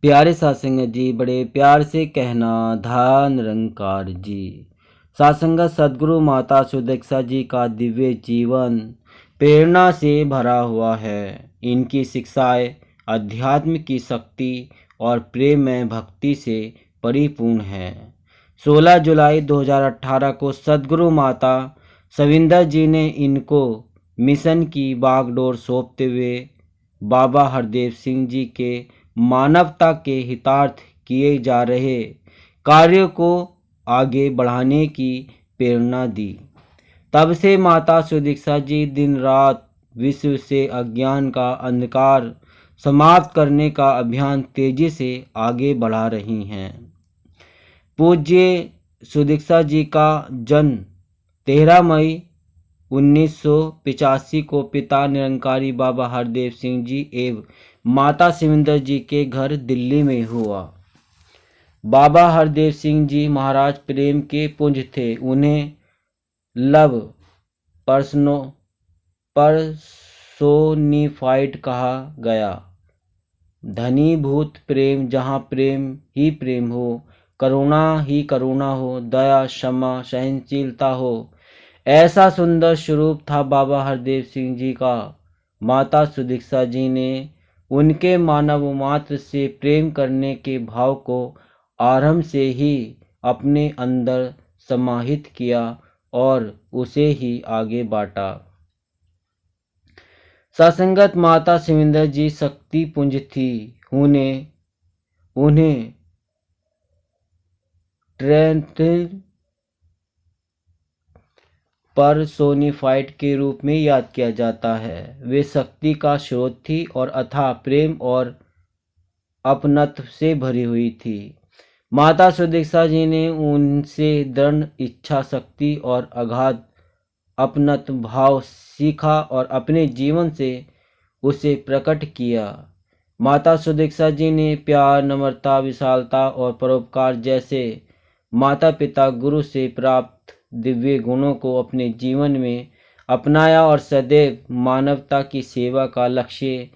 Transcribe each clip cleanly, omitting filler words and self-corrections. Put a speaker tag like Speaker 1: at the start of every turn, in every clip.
Speaker 1: प्यारे सासंगत जी, बड़े प्यार से कहना धन निरंकार जी। सासंगत सद्गुरु माता सुदीक्षा जी का दिव्य जीवन प्रेरणा से भरा हुआ है। इनकी शिक्षाएं अध्यात्म की शक्ति और प्रेम में भक्ति से परिपूर्ण है। 16 जुलाई 2018 को सद्गुरु माता सविंदर जी ने इनको मिशन की बागडोर सौंपते हुए बाबा हरदेव सिंह जी के मानवता के हितार्थ किए जा रहे कार्यों को आगे बढ़ाने की प्रेरणा दी। तब से माता सुदीक्षा जी दिन रात विश्व से अज्ञान का अंधकार समाप्त करने का अभियान तेजी से आगे बढ़ा रही हैं। पूज्य सुदीक्षा जी का जन्म 13 मई 1985 को पिता निरंकारी बाबा हरदेव सिंह जी एवं माता सिविंदर जी के घर दिल्ली में हुआ। बाबा हरदेव सिंह जी महाराज प्रेम के पुंज थे। उन्हें लव पर्सोनिफाइड कहा गया। धनीभूत प्रेम, जहाँ प्रेम ही प्रेम हो, करुणा ही करुणा हो, दया क्षमा सहनशीलता हो, ऐसा सुंदर स्वरूप था बाबा हरदेव सिंह जी का। माता सुदीक्षा जी ने उनके मानव मात्र से प्रेम करने के भाव को आरंभ से ही अपने अंदर समाहित किया और उसे ही आगे बांटा। सत्संगत माता सिविंदर जी शक्ति पुंज थी। उन्हें ट्रेंथ पर्सोनिफाइड के रूप में याद किया जाता है। वे शक्ति का स्रोत थी और अथाह प्रेम और अपनत्व से भरी हुई थी। माता सुदीक्षा जी ने उनसे दृढ़ इच्छा शक्ति और अगाध अपनत्व भाव सीखा और अपने जीवन से उसे प्रकट किया। माता सुदीक्षा जी ने प्यार, नम्रता, विशालता और परोपकार जैसे माता पिता गुरु से प्राप्त दिव्य गुणों को अपने जीवन में अपनाया और सदैव मानवता की सेवा का लक्ष्य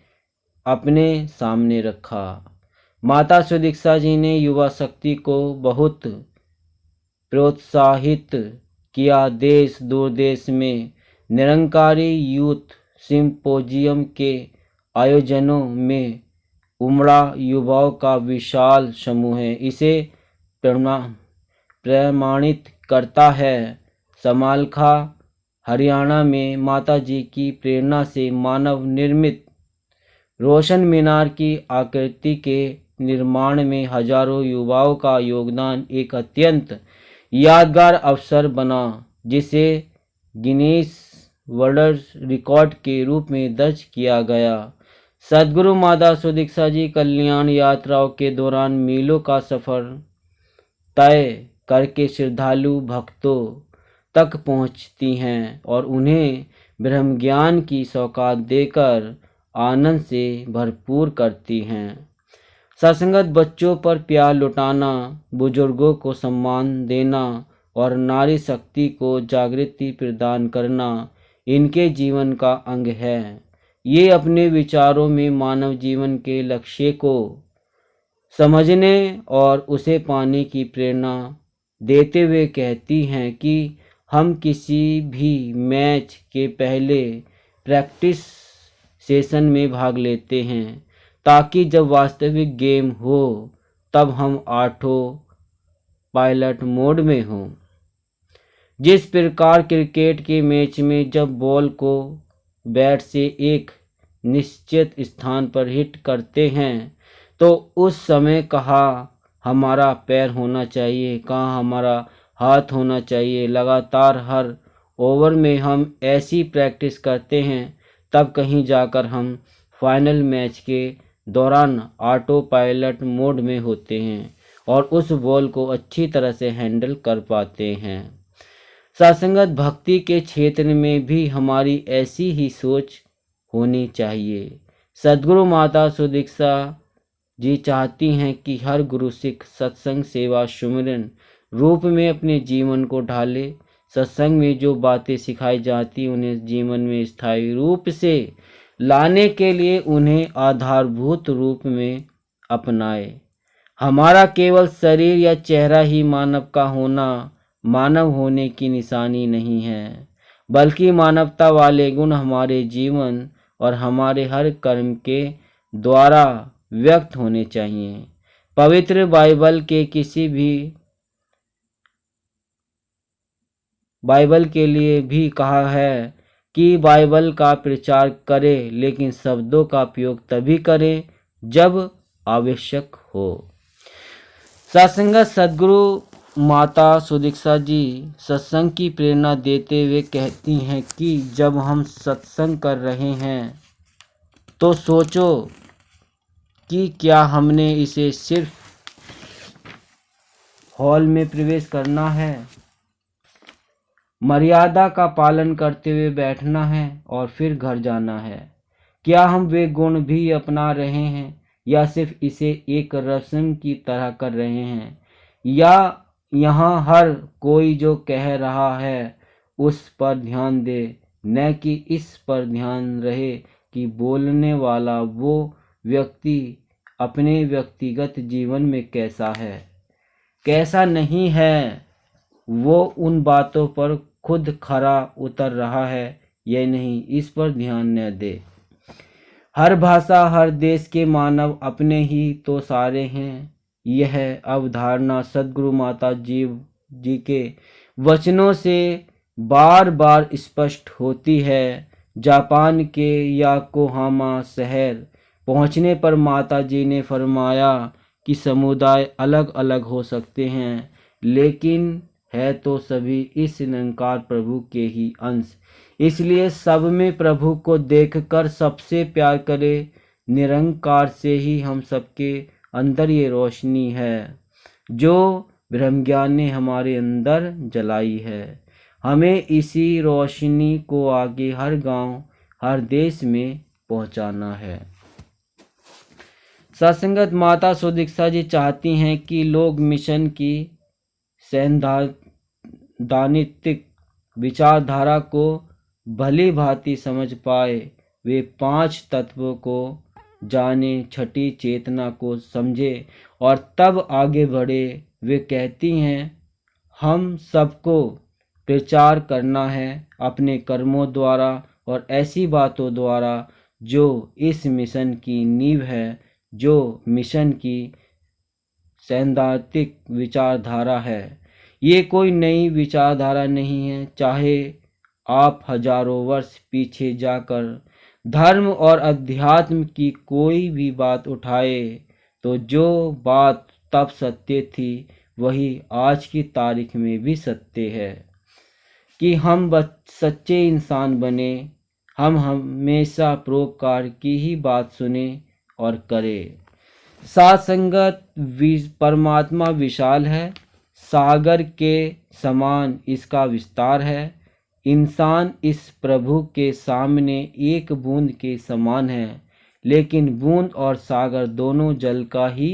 Speaker 1: अपने सामने रखा। माता सुदीक्षा जी ने युवा शक्ति को बहुत प्रोत्साहित किया। देश दूर देश में निरंकारी यूथ सिंपोजियम के आयोजनों में उमड़ा युवाओं का विशाल समूह है। इसे प्रमाणित करता है। समालखा हरियाणा में माता जी की प्रेरणा से मानव निर्मित रोशन मीनार की आकृति के निर्माण में हजारों युवाओं का योगदान एक अत्यंत यादगार अवसर बना, जिसे गिनीज वर्ल्ड रिकॉर्ड के रूप में दर्ज किया गया। सद्गुरु माता सुदीक्षा जी कल्याण यात्राओं के दौरान मीलों का सफर तय करके श्रद्धालु भक्तों तक पहुंचती हैं और उन्हें ब्रह्म ज्ञान की सौगात देकर आनंद से भरपूर करती हैं। सत्संगत बच्चों पर प्यार लुटाना, बुजुर्गों को सम्मान देना और नारी शक्ति को जागृति प्रदान करना इनके जीवन का अंग है। ये अपने विचारों में मानव जीवन के लक्ष्य को समझने और उसे पाने की प्रेरणा देते हुए कहती हैं कि हम किसी भी मैच के पहले प्रैक्टिस सेशन में भाग लेते हैं ताकि जब वास्तविक गेम हो तब हम ऑटो पायलट मोड में हों। जिस प्रकार क्रिकेट के मैच में जब बॉल को बैट से एक निश्चित स्थान पर हिट करते हैं तो उस समय कहाँ हमारा पैर होना चाहिए, कहाँ हमारा हाथ होना चाहिए। लगातार हर ओवर में हम ऐसी प्रैक्टिस करते हैं, तब कहीं जाकर हम फाइनल मैच के दौरान ऑटो पायलट मोड में होते हैं और उस बॉल को अच्छी तरह से हैंडल कर पाते हैं। सत्संगत भक्ति के क्षेत्र में भी हमारी ऐसी ही सोच होनी चाहिए। सद्गुरु माता सुदीक्षा जी चाहती हैं कि हर गुरु सिख सत्संग सेवा सुमिरन रूप में अपने जीवन को ढाले। सत्संग में जो बातें सिखाई जाती उन्हें जीवन में स्थायी रूप से लाने के लिए उन्हें आधारभूत रूप में अपनाए। हमारा केवल शरीर या चेहरा ही मानव का होना मानव होने की निशानी नहीं है, बल्कि मानवता वाले गुण हमारे जीवन और हमारे हर कर्म के द्वारा व्यक्त होने चाहिए। पवित्र बाइबल के लिए भी कहा है कि बाइबल का प्रचार करें, लेकिन शब्दों का उपयोग तभी करें जब आवश्यक हो। सत्संगत सद्गुरु माता सुदीक्षा जी सत्संग की प्रेरणा देते हुए कहती हैं कि जब हम सत्संग कर रहे हैं तो सोचो कि क्या हमने इसे सिर्फ हॉल में प्रवेश करना है, मर्यादा का पालन करते हुए बैठना है और फिर घर जाना है। क्या हम वे गुण भी अपना रहे हैं या सिर्फ इसे एक रस्म की तरह कर रहे हैं? या यहाँ हर कोई जो कह रहा है उस पर ध्यान दे, न कि इस पर ध्यान रहे कि बोलने वाला वो व्यक्ति अपने व्यक्तिगत जीवन में कैसा है, कैसा नहीं है, वो उन बातों पर खुद खरा उतर रहा है या नहीं, इस पर ध्यान न दे। हर भाषा, हर देश के मानव अपने ही तो सारे हैं। यह अवधारणा सद्गुरु माता जी के वचनों से बार बार स्पष्ट होती है। जापान के याकोहामा शहर पहुंचने पर माता जी ने फरमाया कि समुदाय अलग अलग हो सकते हैं, लेकिन है तो सभी इस निरंकार प्रभु के ही अंश। इसलिए सब में प्रभु को देखकर सबसे प्यार करें। निरंकार से ही हम सबके अंदर ये रोशनी है जो ब्रह्मज्ञान ने हमारे अंदर जलाई है। हमें इसी रोशनी को आगे हर गांव, हर देश में पहुंचाना है। सत्संगत माता सुदीक्षा जी चाहती हैं कि लोग मिशन की सैद्धांतिक विचारधारा को भली भांति समझ पाए, वे 5 तत्वों को जाने, छठी चेतना को समझे और तब आगे बढ़े। वे कहती हैं हम सबको प्रचार करना है अपने कर्मों द्वारा और ऐसी बातों द्वारा जो इस मिशन की नींव है, जो मिशन की सैद्धांतिक विचारधारा है। ये कोई नई विचारधारा नहीं है। चाहे आप हजारों वर्ष पीछे जाकर धर्म और अध्यात्म की कोई भी बात उठाए तो जो बात तब सत्य थी वही आज की तारीख में भी सत्य है कि हम सच्चे इंसान बने। हम हमेशा परोपकार की ही बात सुने और करें। साथ संगत परमात्मा विशाल है, सागर के समान इसका विस्तार है। इंसान इस प्रभु के सामने एक बूंद के समान है, लेकिन बूंद और सागर दोनों जल का ही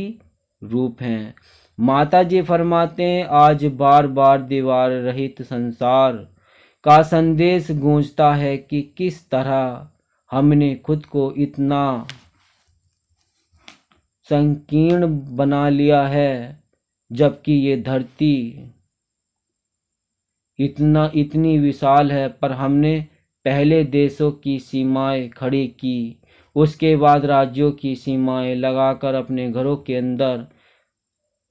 Speaker 1: रूप हैं। माता जी फरमाते हैं आज बार बार दीवार रहित संसार का संदेश गूंजता है कि किस तरह हमने खुद को इतना संकीर्ण बना लिया है, जबकि ये धरती इतनी विशाल है। पर हमने पहले देशों की सीमाएं खड़ी की, उसके बाद राज्यों की सीमाएं लगाकर अपने घरों के अंदर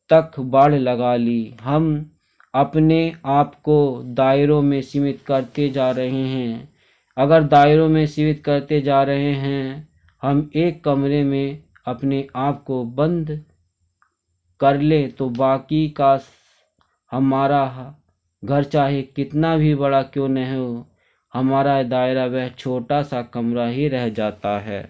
Speaker 1: तक बाड़ लगा ली। हम अपने आप को दायरों में सीमित करते जा रहे हैं। अगर दायरों में सीमित करते जा रहे हैं, हम एक कमरे में अपने आप को बंद कर ले तो बाकी का हमारा घर चाहे कितना भी बड़ा क्यों न हो, हमारा दायरा वह छोटा सा कमरा ही रह जाता है।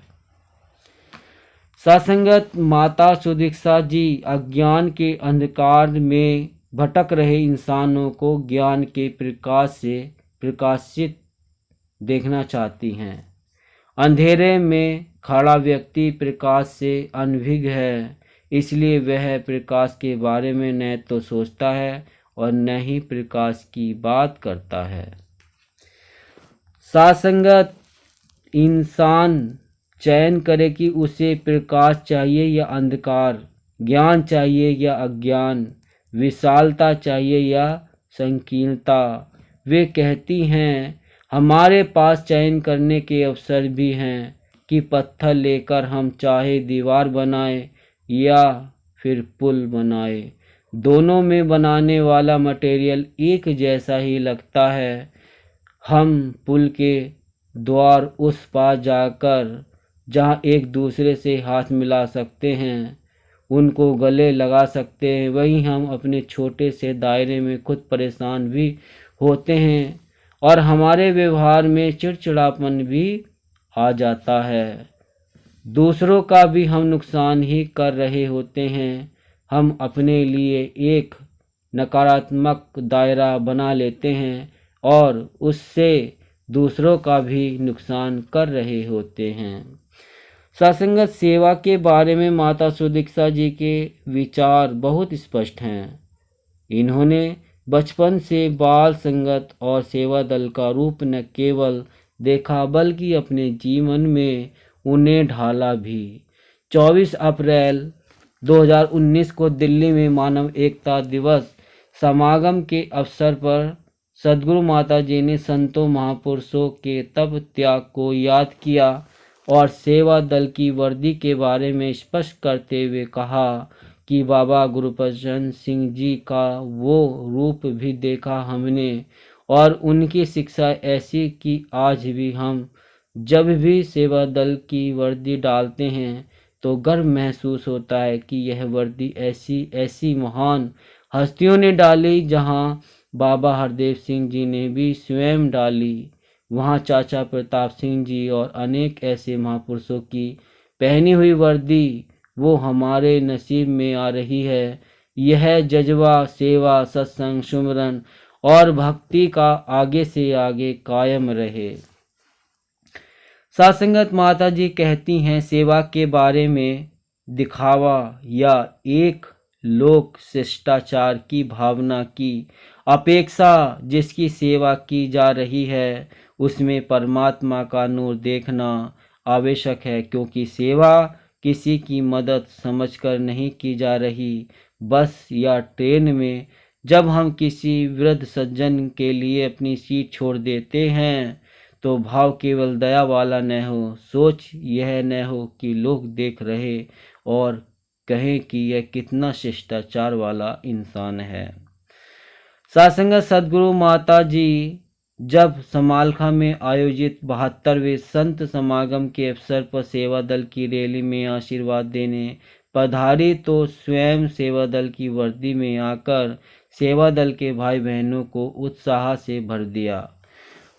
Speaker 1: सत्संगत माता सुदीक्षा जी अज्ञान के अंधकार में भटक रहे इंसानों को ज्ञान के प्रकाश से प्रकाशित देखना चाहती हैं। अंधेरे में खड़ा व्यक्ति प्रकाश से अनभिज्ञ है, इसलिए वह प्रकाश के बारे में न तो सोचता है और न ही प्रकाश की बात करता है। सासंगत इंसान चयन करे कि उसे प्रकाश चाहिए या अंधकार, ज्ञान चाहिए या अज्ञान, विशालता चाहिए या संकीर्णता। वे कहती हैं, हमारे पास चयन करने के अवसर भी हैं कि पत्थर लेकर हम चाहे दीवार बनाए या फिर पुल बनाए। दोनों में बनाने वाला मटेरियल एक जैसा ही लगता है। हम पुल के द्वार उस पार जाकर जहाँ एक दूसरे से हाथ मिला सकते हैं, उनको गले लगा सकते हैं, वहीं हम अपने छोटे से दायरे में खुद परेशान भी होते हैं और हमारे व्यवहार में चिड़चिड़ापन भी आ जाता है। दूसरों का भी हम नुकसान ही कर रहे होते हैं। हम अपने लिए एक नकारात्मक दायरा बना लेते हैं और उससे दूसरों का भी नुकसान कर रहे होते हैं। सत्संगत सेवा के बारे में माता सुदीक्षा जी के विचार बहुत स्पष्ट हैं। इन्होंने बचपन से बाल संगत और सेवा दल का रूप न केवल देखा बल्कि अपने जीवन में उन्हें ढाला भी। 24 अप्रैल 2019 को दिल्ली में मानव एकता दिवस समागम के अवसर पर सद्गुरु माता जी ने संतों महापुरुषों के तप त्याग को याद किया और सेवा दल की वर्दी के बारे में स्पष्ट करते हुए कहा कि बाबा गुरबचन सिंह जी का वो रूप भी देखा हमने और उनकी शिक्षा ऐसी कि आज भी हम जब भी सेवा दल की वर्दी डालते हैं तो गर्व महसूस होता है कि यह वर्दी ऐसी महान हस्तियों ने डाली। जहां बाबा हरदेव सिंह जी ने भी स्वयं डाली, वहां चाचा प्रताप सिंह जी और अनेक ऐसे महापुरुषों की पहनी हुई वर्दी वो हमारे नसीब में आ रही है। यह जज्बा सेवा, सत्संग, सुमरन और भक्ति का आगे से आगे कायम रहे। सत्संगत माता जी कहती हैं, सेवा के बारे में दिखावा या एक लोक शिष्टाचार की भावना की अपेक्षा जिसकी सेवा की जा रही है, उसमें परमात्मा का नूर देखना आवश्यक है, क्योंकि सेवा किसी की मदद समझकर नहीं की जा रही। बस या ट्रेन में जब हम किसी वृद्ध सज्जन के लिए अपनी सीट छोड़ देते हैं तो भाव केवल दया वाला न हो, सोच यह न हो कि लोग देख रहे और कहें कि यह कितना शिष्टाचार वाला इंसान है। सत्संगत सद्गुरु माता जी जब समालखा में आयोजित 72वें संत समागम के अवसर पर सेवा दल की रैली में आशीर्वाद देने पधारी तो स्वयं सेवा दल की वर्दी में आकर सेवा दल के भाई बहनों को उत्साह से भर दिया।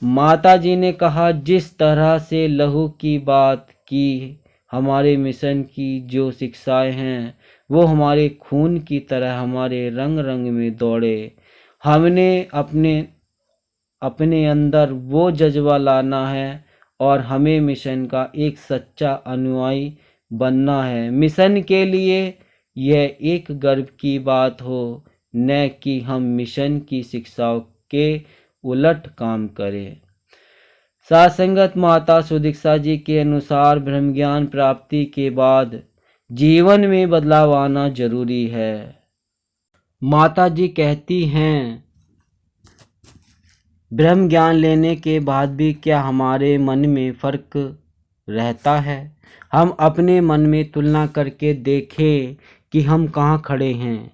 Speaker 1: माता जी ने कहा, जिस तरह से लहू की बात की, हमारे मिशन की जो शिक्षाएं हैं वो हमारे खून की तरह हमारे रंग रंग में दौड़े। हमने अपने अंदर वो जज्बा लाना है और हमें मिशन का एक सच्चा अनुयायी बनना है। मिशन के लिए यह एक गर्व की बात हो, न कि हम मिशन की शिक्षाओं के उलट काम करें। सत्संगत माता सुदीक्षा जी के अनुसार ब्रह्म ज्ञान प्राप्ति के बाद जीवन में बदलाव आना जरूरी है। माता जी कहती हैं, ब्रह्म ज्ञान लेने के बाद भी क्या हमारे मन में फर्क रहता है? हम अपने मन में तुलना करके देखें कि हम कहाँ खड़े हैं।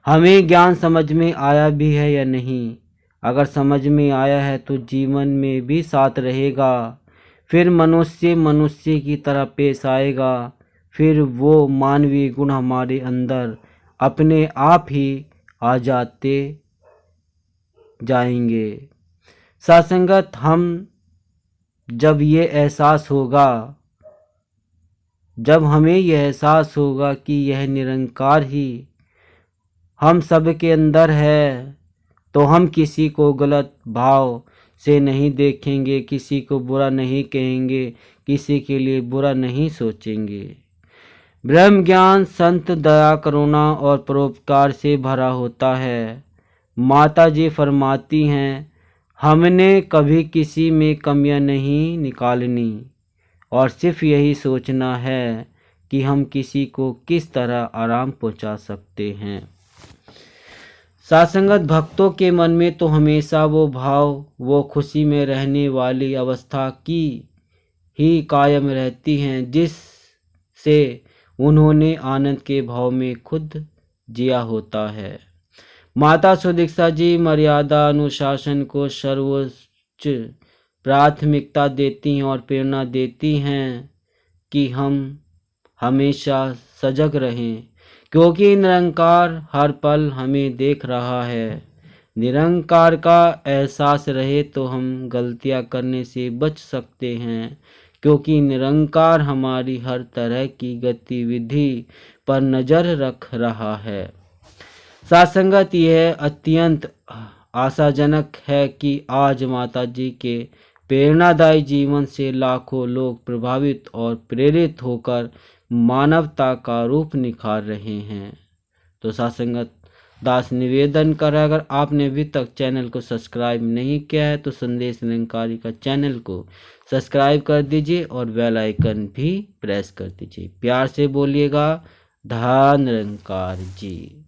Speaker 1: हमें ज्ञान समझ में आया भी है या नहीं। अगर समझ में आया है तो जीवन में भी साथ रहेगा। फिर मनुष्य की तरह पेश आएगा। फिर वो मानवीय गुण हमारे अंदर अपने आप ही आ जाते जाएंगे। सत्संगत हम जब हमें यह एहसास होगा कि यह निरंकार ही हम सब के अंदर है, तो हम किसी को गलत भाव से नहीं देखेंगे, किसी को बुरा नहीं कहेंगे, किसी के लिए बुरा नहीं सोचेंगे। ब्रह्म ज्ञान संत दया, करुणा और परोपकार से भरा होता है। माता जी फरमाती हैं, हमने कभी किसी में कमियां नहीं निकालनी। और सिर्फ यही सोचना है कि हम किसी को किस तरह आराम पहुंचा सकते हैं। सत्संगत भक्तों के मन में तो हमेशा वो भाव, वो खुशी में रहने वाली अवस्था की ही कायम रहती हैं जिससे उन्होंने आनंद के भाव में खुद जिया होता है। माता सुदीक्षा जी मर्यादा अनुशासन को सर्वोच्च प्राथमिकता देती हैं और प्रेरणा देती हैं कि हम हमेशा सजग रहें, क्योंकि निरंकार हर पल हमें देख रहा है। निरंकार का एहसास रहे तो हम गलतियां करने से बच सकते हैं, क्योंकि निरंकार हमारी हर तरह की गतिविधि पर नज़र रख रहा है। सत्संगत यह अत्यंत आशाजनक है कि आज माता जी के प्रेरणादायी जीवन से लाखों लोग प्रभावित और प्रेरित होकर मानवता का रूप निखार रहे हैं। तो सत्संगत दास निवेदन कर, अगर आपने अभी तक चैनल को सब्सक्राइब नहीं किया है तो संदेश निरंकारी का चैनल को सब्सक्राइब कर दीजिए और बेल आइकन भी प्रेस कर दीजिए। प्यार से बोलिएगा, धन निरंकार जी।